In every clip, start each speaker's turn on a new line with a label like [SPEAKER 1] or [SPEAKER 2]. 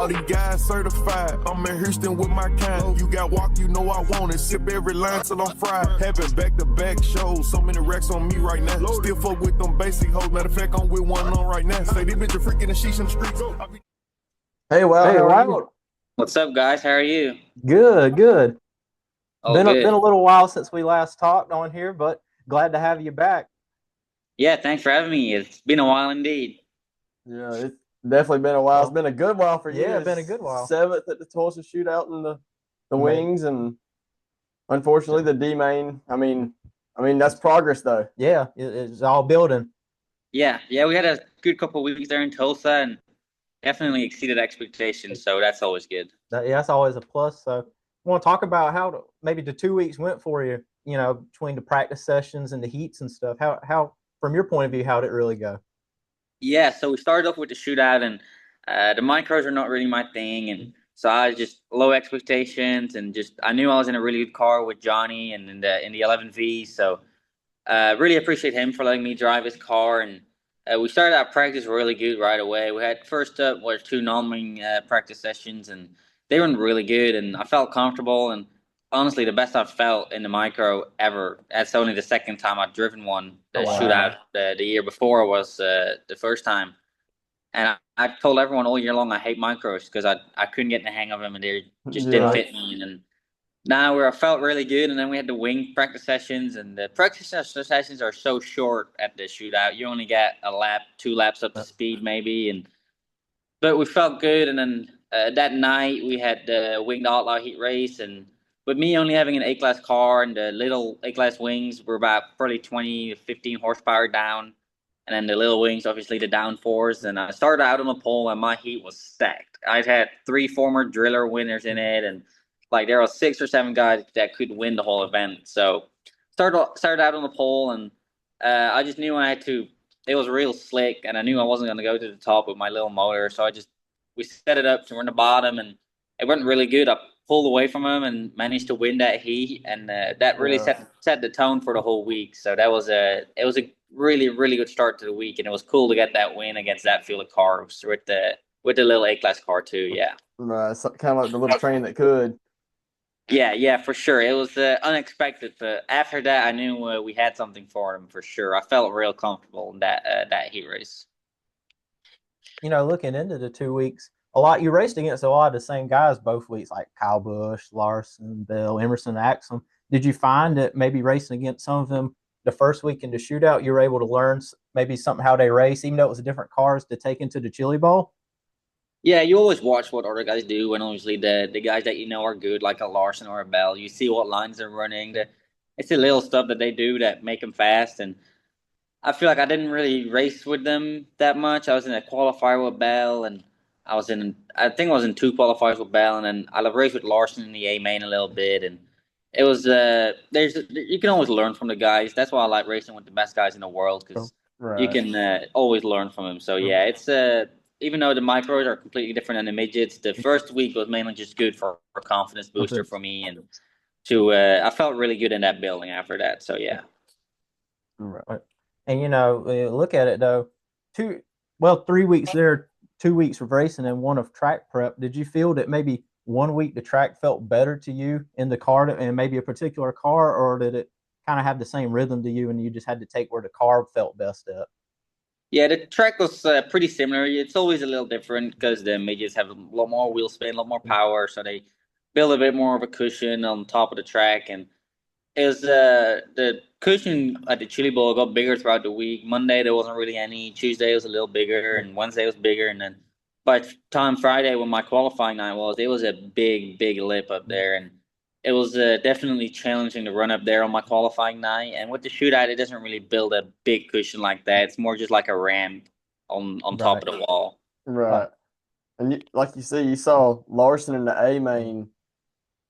[SPEAKER 1] All these guys certified. I'm in Houston with my kind. You got walk, you know I want it. Sip every line till I'm fried. Having back-to-back shows. So many racks on me right now. Still fuck with them basic hoes. Matter of fact, I'm with one on right now. Say these bitches freaking and she's in the streets.
[SPEAKER 2] Hey, well,
[SPEAKER 3] Hey,
[SPEAKER 2] how are
[SPEAKER 3] Wout.
[SPEAKER 2] you?
[SPEAKER 4] What's up, guys? How are you?
[SPEAKER 3] Good, good.
[SPEAKER 4] Oh,
[SPEAKER 3] Been a
[SPEAKER 4] good.
[SPEAKER 3] little while since we last talked on here, but glad to have you back.
[SPEAKER 4] Yeah, thanks for having me. It's been a while indeed.
[SPEAKER 2] Yeah, it's definitely been a while. It's
[SPEAKER 3] Well,
[SPEAKER 2] been a good while for you.
[SPEAKER 3] yeah, been a
[SPEAKER 2] It's
[SPEAKER 3] good while.
[SPEAKER 2] seventh at the Tulsa Shootout in the
[SPEAKER 3] May-
[SPEAKER 2] wings, and unfortunately the D main. I mean that's progress though.
[SPEAKER 3] Yeah, it's all building.
[SPEAKER 4] Yeah, we had a good couple of weeks there in Tulsa and definitely exceeded expectations, so that's always good.
[SPEAKER 3] Yeah, that's always a plus. So, I want to talk about maybe the 2 weeks went for you. You know, between the practice sessions and the heats and stuff. How from your point of view, how did it really go?
[SPEAKER 4] Yeah, so we started off with the shootout, and the micros are not really my thing, and so I was just low expectations, and just I knew I was in a really good car with Johnny and in the 11V, so really appreciate him for letting me drive his car, and we started our practice really good right away. We had first up was two non-wing practice sessions, and they were really good, and I felt comfortable, and honestly, the best I've felt in the micro ever. That's only the second time I've driven one. The
[SPEAKER 3] Oh, wow.
[SPEAKER 4] shootout the year before was the first time, and I told everyone all year long I hate micros because I couldn't get in the hang of them, and they just didn't
[SPEAKER 2] Yeah,
[SPEAKER 4] fit me, and then now I felt really good, and then we had the wing practice sessions, and the practice sessions are so short at the shootout. You only get a lap, 2 laps up to speed maybe, and but we felt good. And then that night we had the winged outlaw heat race, and with me only having an A-class car and the little A-class wings were about probably 20 to 15 horsepower down, and then the little wings obviously the downforce. And I started out on the pole, and my heat was stacked. I'd had 3 former driller winners in it, and like there were 6 or 7 guys that could win the whole event. So started out on the pole, and I just knew I had to. It was real slick, and I knew I wasn't going to go to the top with my little motor. So we set it up to run the bottom, and it went really good. I pulled away from him and managed to win that heat, and that really
[SPEAKER 2] yeah.
[SPEAKER 4] set the tone for the whole week. So it was a really good start to the week, and it was cool to get that win against that field of cars with the little A-class car too. Yeah.
[SPEAKER 2] Right, so, kind of like the little train that could.
[SPEAKER 4] Yeah, for sure. It was unexpected, but after that, I knew we had something for him for sure. I felt real comfortable in that heat race.
[SPEAKER 3] You know, looking into the 2 weeks, you raced against a lot of the same guys both weeks, like Kyle Busch, Larson, Bell, Emerson, Axum. Did you find that maybe racing against some of them the first week in the shootout, you were able to learn maybe something how they race, even though it was different cars to take into the Chili Bowl?
[SPEAKER 4] Yeah, you always watch what other guys do, and obviously the guys that you know are good, like a Larson or a Bell. You see what lines they're running. It's the little stuff that they do that make them fast, and I feel like I didn't really race with them that much. I was in a qualifier with Bell, and I think I was in 2 qualifiers with Bell, and then I raced with Larson in the A main a little bit, and it was you can always learn from the guys. That's why I like racing with the best guys in the world because you
[SPEAKER 2] Right.
[SPEAKER 4] can always learn from them. So yeah, it's even though the micros are completely different than the midgets, the first week was mainly just good for a confidence booster for me, and I felt really good in that building after that. So yeah.
[SPEAKER 2] Right.
[SPEAKER 3] And you know, look at it though. Two, 3 weeks there, 2 weeks of racing and one of track prep. Did you feel that maybe one week the track felt better to you in the car and maybe a particular car, or did it kind of have the same rhythm to you and you just had to take where the car felt best at?
[SPEAKER 4] Yeah, the track was pretty similar. It's always a little different because the midgets have a lot more wheel spin, a lot more power, so they build a bit more of a cushion on top of the track. And it was the cushion at the Chili Bowl got bigger throughout the week. Monday there wasn't really any. Tuesday was a little bigger, and Wednesday was bigger. And then by the time Friday, when my qualifying night was, it was a big lip up there, and it was definitely challenging to run up there on my qualifying night. And with the shootout, it doesn't really build a big cushion like that. It's more just like a ramp on top
[SPEAKER 3] Right.
[SPEAKER 4] of the wall.
[SPEAKER 2] Right.
[SPEAKER 3] Like,
[SPEAKER 2] And like you see, you saw Larson in the A main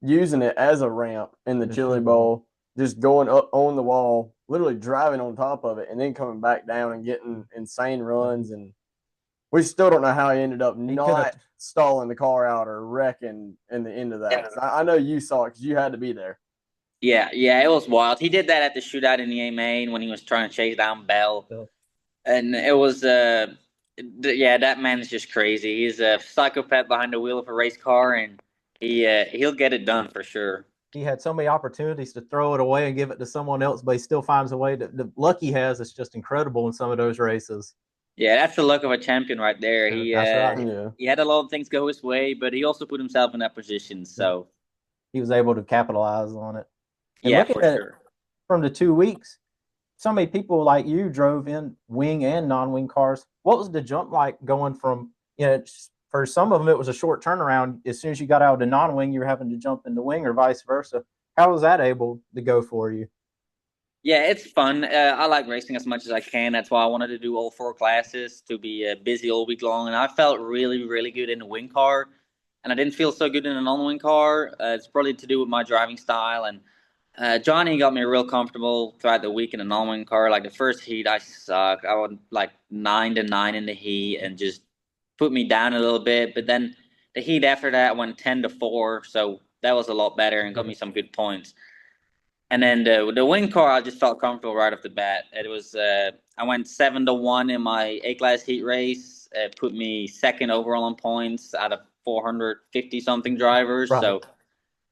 [SPEAKER 2] using it as a ramp in the Chili Bowl, just going up on the wall, literally driving on top of it, and then coming back down and getting insane runs. And we still don't know how he ended up
[SPEAKER 3] he could have.
[SPEAKER 2] not stalling the car out or wrecking in the end of that. 'Cause I know you saw it because you had to be there.
[SPEAKER 4] Yeah, it was wild. He did that at the shootout in the A main when he was trying to chase down Bell. And it was Yeah, that man is just crazy. He's a psychopath behind the wheel of a race car, and he'll get it done for sure.
[SPEAKER 3] He had so many opportunities to throw it away and give it to someone else, but he still finds a way. The luck he has is just incredible in some of those races.
[SPEAKER 4] Yeah, that's the luck of a champion right there.
[SPEAKER 3] That's right.
[SPEAKER 2] Yeah.
[SPEAKER 4] He had a lot of things go his way, but he also put himself in that position. So
[SPEAKER 3] He was able to capitalize on it. And
[SPEAKER 4] yeah,
[SPEAKER 3] looking
[SPEAKER 4] for
[SPEAKER 3] at it
[SPEAKER 4] sure.
[SPEAKER 3] from the 2 weeks, so many people like you drove in wing and non-wing cars. What was the jump like going from, for some of them, it was a short turnaround. As soon as you got out of the non-wing, you were having to jump into wing or vice versa. How was that able to go for you?
[SPEAKER 4] Yeah, it's fun. I like racing as much as I can. That's why I wanted to do all 4 classes to be busy all week long. And I felt really, really good in the wing car, and I didn't feel so good in a non-wing car. It's probably to do with my driving style. And Johnny got me real comfortable throughout the week in a non-wing car. Like the first heat, I sucked. I went like 9-9 in the heat and just put me down a little bit. But then the heat after that went 10-4, so that was a lot better and got me some good points. And then the wing car, I just felt comfortable right off the bat. It was I went 7-1 in my A class heat race. It put me second overall in points out of 450 something drivers.
[SPEAKER 3] Right.
[SPEAKER 4] So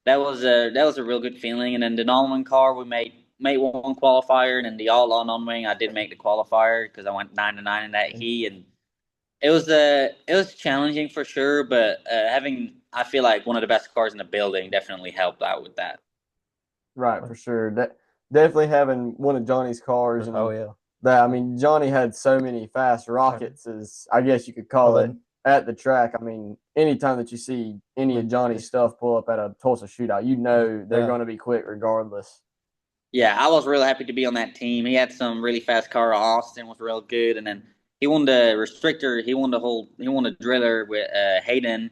[SPEAKER 4] that was a real good feeling. And then the non-wing car, we made one qualifier, and then the all-on non-wing, I did make the qualifier because I went 9-9 in that heat, and it was challenging for sure. But having, I feel like one of the best cars in the building definitely helped out with that.
[SPEAKER 2] Right, for sure. Definitely having one of Johnny's cars, and
[SPEAKER 3] Oh, yeah.
[SPEAKER 2] that, I mean, Johnny had so many fast rockets, as I guess you could call
[SPEAKER 3] Well,
[SPEAKER 2] it, at the track. I mean, anytime that you see any of Johnny's stuff pull up at a Tulsa Shootout, you know they're
[SPEAKER 3] Yeah.
[SPEAKER 2] going to be quick regardless.
[SPEAKER 4] Yeah, I was really happy to be on that team. He had some really fast car. Austin was real good, and then he won the restrictor. He won the driller with Hayden.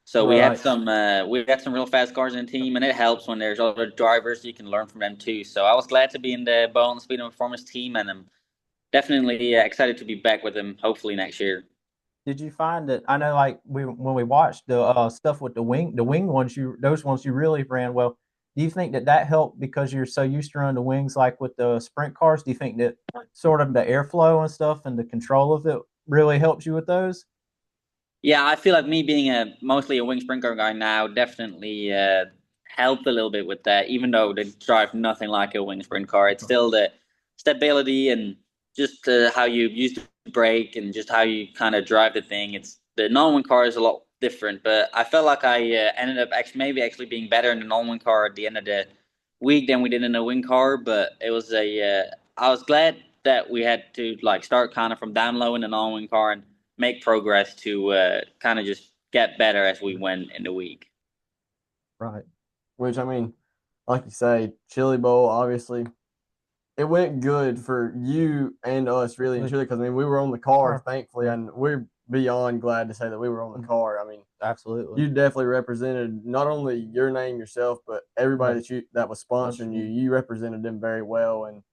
[SPEAKER 4] So
[SPEAKER 3] Right.
[SPEAKER 4] we had some real fast cars in the team, and it helps when there's other drivers. You can learn from them too. So I was glad to be in the Bone Speed and Performance team, and I'm definitely excited to be back with them. Hopefully next year.
[SPEAKER 3] Did you find that? I know, like when we watched the stuff with the wing ones, those ones you really ran well. Do you think that helped because you're so used to running the wings, like with the sprint cars? Do you think that sort of the airflow and stuff and the control of it really helps you with those?
[SPEAKER 4] Yeah, I feel like me being mostly a wing sprint car guy now definitely helped a little bit with that. Even though they drive nothing like a wing sprint car, it's still the stability and just how you use the brake and just how you kind of drive the thing. It's the non-wing car is a lot different, but I felt like I ended up actually being better in the non-wing car at the end of the week than we did in the wing car. But it was I was glad that we had to like start kind of from down low in the non-wing car and make progress to kind of just get better as we went in the week.
[SPEAKER 3] Right.
[SPEAKER 2] Which, I mean, like you say, Chili Bowl, obviously, it went good for you and us, really and truly, because, I mean, we were on the car, thankfully, and we're beyond glad to say that we were on the car. I mean,
[SPEAKER 3] Absolutely.
[SPEAKER 2] you definitely represented not only your name yourself, but everybody that was sponsoring you. You represented them very well. And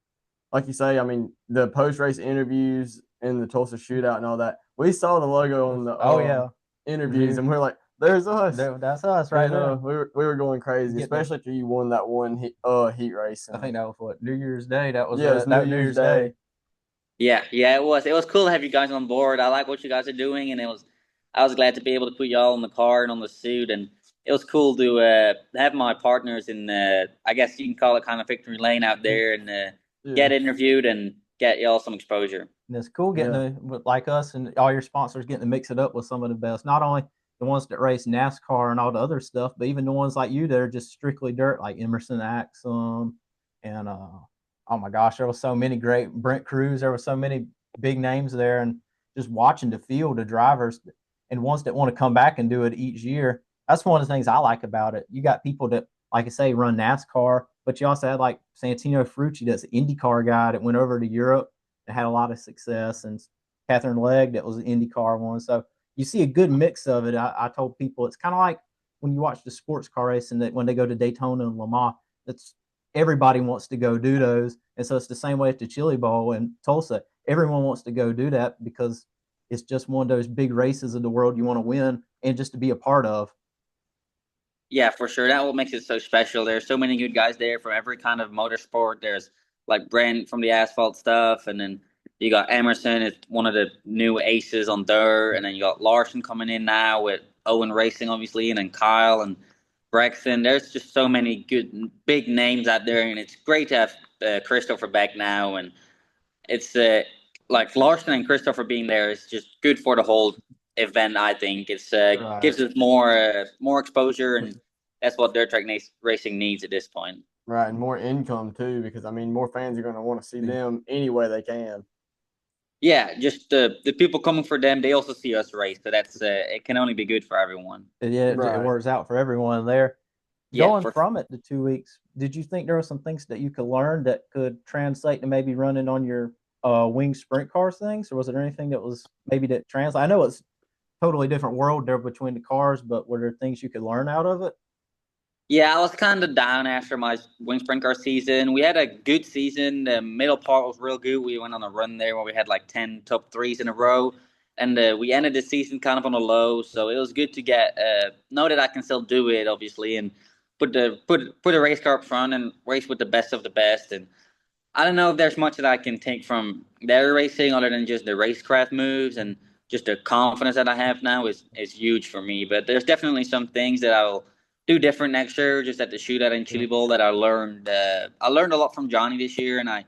[SPEAKER 2] like you say, I mean, the post race interviews and the Tulsa Shootout and all that, we saw the logo on the interviews, and we're like, "There's us."
[SPEAKER 3] That's us right now.
[SPEAKER 2] We were going crazy, especially after you won that one heat race.
[SPEAKER 3] I think that was what, New Year's Day. That was
[SPEAKER 2] Yeah, it was
[SPEAKER 3] that
[SPEAKER 2] New Year's Day.
[SPEAKER 4] Yeah, it was. It was cool to have you guys on board. I like what you guys are doing, and I was glad to be able to put y'all in the car and on the suit, and it was cool to have my partners in I guess you can call it kind of victory lane out there and get interviewed and get y'all some exposure.
[SPEAKER 3] And it's cool getting like us and all your sponsors getting to mix it up with some of the best. Not only the ones that race NASCAR and all the other stuff, but even the ones like you that are just strictly dirt, like Emerson Axum and oh my gosh, there was so many great Brent Cruz. There were so many big names there, and just watching the field of drivers and ones that want to come back and do it each year. That's one of the things I like about it. You got people that, like I say, run NASCAR, but you also had like Santino Ferrucci, that's an IndyCar guy that went over to Europe and had a lot of success, and Catherine Legg, that was an IndyCar one. So you see a good mix of it. I told people it's kind of like when you watch the sports car race and that when they go to Daytona and Le Mans, it's everybody wants to go do those. And so it's the same way at the Chili Bowl in Tulsa. Everyone wants to go do that because it's just one of those big races of the world you want to win and just to be a part of.
[SPEAKER 4] Yeah, for sure. That's what makes it so special. There's so many good guys there from every kind of motorsport. There's like Brent from the asphalt stuff, and then You got Emerson, it's one of the new aces on dirt, and then you got Larson coming in now with Owen Racing, obviously, and then Kyle and Brexton. There's just so many good big names out there, and it's great to have Christopher back now. And it's like Larson and Christopher being there is just good for the whole event. I think it's gives us more exposure, and that's what dirt track racing needs at this point.
[SPEAKER 2] Right, and more income too, because I mean, more fans are going to want to see them any way they can.
[SPEAKER 4] Yeah, just the people coming for them, they also see us race, so that's it can only be good for everyone.
[SPEAKER 3] Yeah, it works out for everyone there.
[SPEAKER 4] Yeah,
[SPEAKER 3] Going from it to 2 weeks, did you think there were some things that you could learn that could translate to maybe running on your wing sprint cars things, or was there anything that was maybe that translate? I know it's totally different world there between the cars, but were there things you could learn out of it?
[SPEAKER 4] Yeah, I was kind of down after my wing sprint car season. We had a good season. The middle part was real good. We went on a run there where we had like 10 top threes in a row. And we ended the season kind of on a low. So it was good to get know that I can still do it, obviously, and put a race car up front and race with the best of the best. And I don't know if there's much that I can take from their racing other than just the racecraft moves, and just the confidence that I have now is huge for me. But there's definitely some things that I'll do different next year, just at the shootout and Chili Bowl, that I learned. I learned a lot from Johnny this year, and I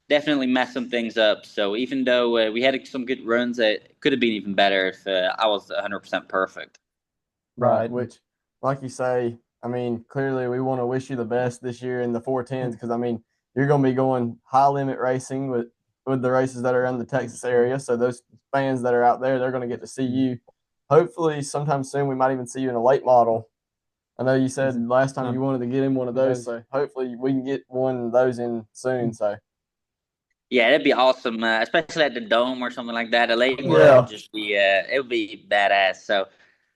[SPEAKER 4] definitely messed some things up. So even though we had some good runs, it could have been even better if I was 100% perfect.
[SPEAKER 2] Right, which, like you say, I mean, clearly we want to wish you the best this year in the 410s, because I mean, you're going to be going high limit racing with the races that are in the Texas area. So those fans that are out there, they're going to get to see you. Hopefully, sometime soon we might even see you in a late model. I know you said last time you wanted to get in one of those, so hopefully we can get one of those in soon. So
[SPEAKER 4] yeah, that'd be awesome, especially at the Dome or something like that. A late model would just be it would be badass. So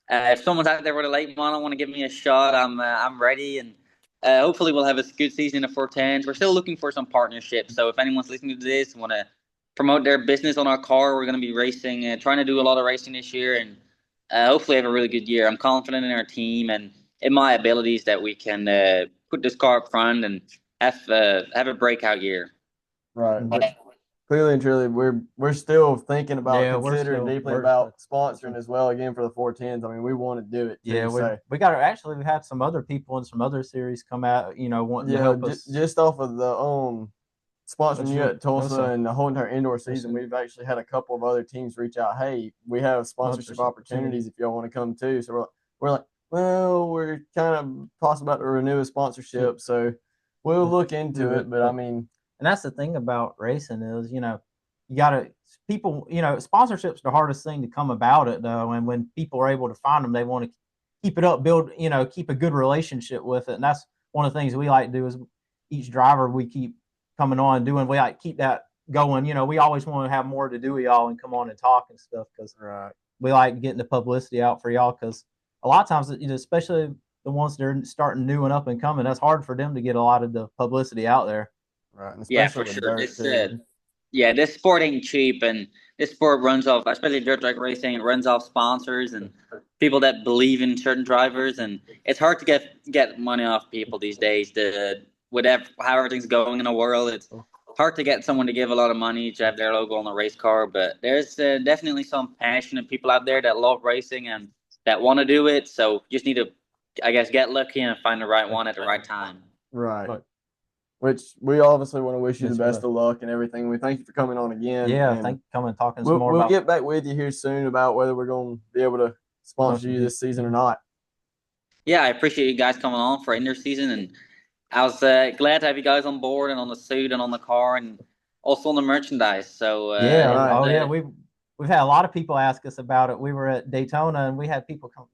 [SPEAKER 4] if someone's out there with a late model, want to give me a shot, I'm ready, and hopefully we'll have a good season of 410s. We're still looking for some partnerships, so if anyone's listening to this and want to promote their business on our car, we're going to be racing, trying to do a lot of racing this year, and hopefully have a really good year. I'm confident in our team and in my abilities that we can put this car up front and have a breakout year.
[SPEAKER 2] Right. But clearly and truly, we're still thinking about considering deeply about sponsoring as well again for the 410s. I mean, we want to do it too.
[SPEAKER 3] Yeah, we got to actually. We've had some other people in some other series come out, wanting to help us.
[SPEAKER 2] Just off of the sponsoring you at Tulsa and the whole entire indoor season, we've actually had a couple of other teams reach out. Hey, we have sponsorship opportunities if y'all want to come too. So we're like, well, we're kind of possibly about to renew a sponsorship, so we'll look into it. But I mean.
[SPEAKER 3] And that's the thing about racing is, you got to people, sponsorship's the hardest thing to come about it though. And when people are able to find them, they want to keep it up, build, keep a good relationship with it. And that's one of the things we like to do is each driver we keep coming on and doing, we like keep that going. We always want to have more to do with y'all and come on and talk and stuff because we like getting the publicity out for y'all because a lot of times, especially the ones that are starting new and up and coming, that's hard for them to get a lot of the publicity out there.
[SPEAKER 2] Right.
[SPEAKER 4] Yeah, for sure. This sport ain't cheap, and this sport runs off, especially dirt track racing, it runs off sponsors and people that believe in certain drivers, and it's hard to get money off people these days. How everything's going in the world, it's hard to get someone to give a lot of money to have their logo on a race car, but there's definitely some passionate people out there that love racing and that want to do it, so just need to, I guess, get lucky and find the right one at the right time.
[SPEAKER 2] Right. Which we obviously want to wish you the best of luck and everything. We thank you for coming on again.
[SPEAKER 3] Yeah, thank you for coming and talking
[SPEAKER 2] some
[SPEAKER 3] more.
[SPEAKER 2] We'll get back with you here soon about whether we're going to be able to sponsor you this season or not.
[SPEAKER 4] Yeah, I appreciate you guys coming on for indoor season, and I was glad to have you guys on board and on the suit and on the car and also on the merchandise. So
[SPEAKER 3] we've had a lot of people ask us about it. We were at Daytona and we had people come.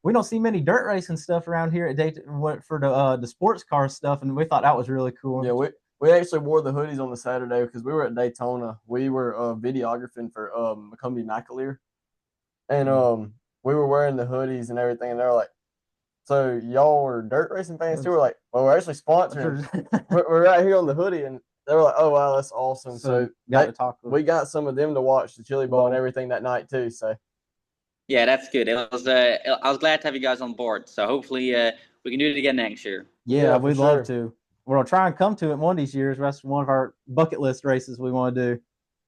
[SPEAKER 3] We don't see many dirt racing stuff around here at Daytona for the sports car stuff, and we thought that was really cool.
[SPEAKER 2] Yeah, we actually wore the hoodies on the Saturday because we were at Daytona. We were videographing for McCumbee McAleer, and we were wearing the hoodies and everything, and they're like, "So y'all are dirt racing fans too?" We're like, "Well, we're actually sponsoring. we're right here on the hoodie," and they were like, "Oh wow, that's awesome!" So we got some of them to watch the Chili Bowl and everything that night too. So.
[SPEAKER 4] Yeah, that's good. I was glad to have you guys on board. So hopefully we can do it again next year.
[SPEAKER 3] Yeah, we'd love to. We're gonna try and come to it one of these years. That's one of our bucket list races we want to do.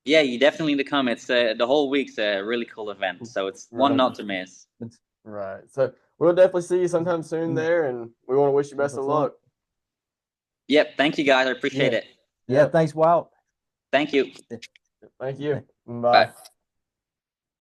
[SPEAKER 4] Yeah, you definitely need to come. It's the whole week's a really cool event, so it's one
[SPEAKER 2] Right.
[SPEAKER 4] not to miss.
[SPEAKER 2] Right. So we'll definitely see you sometime soon there, and we want to wish you best of luck.
[SPEAKER 4] Yep. Thank you, guys. I appreciate it.
[SPEAKER 3] Yeah,
[SPEAKER 2] Yep.
[SPEAKER 3] thanks, Wout.
[SPEAKER 4] Thank you.
[SPEAKER 2] Thank you.
[SPEAKER 4] Bye.
[SPEAKER 2] Bye.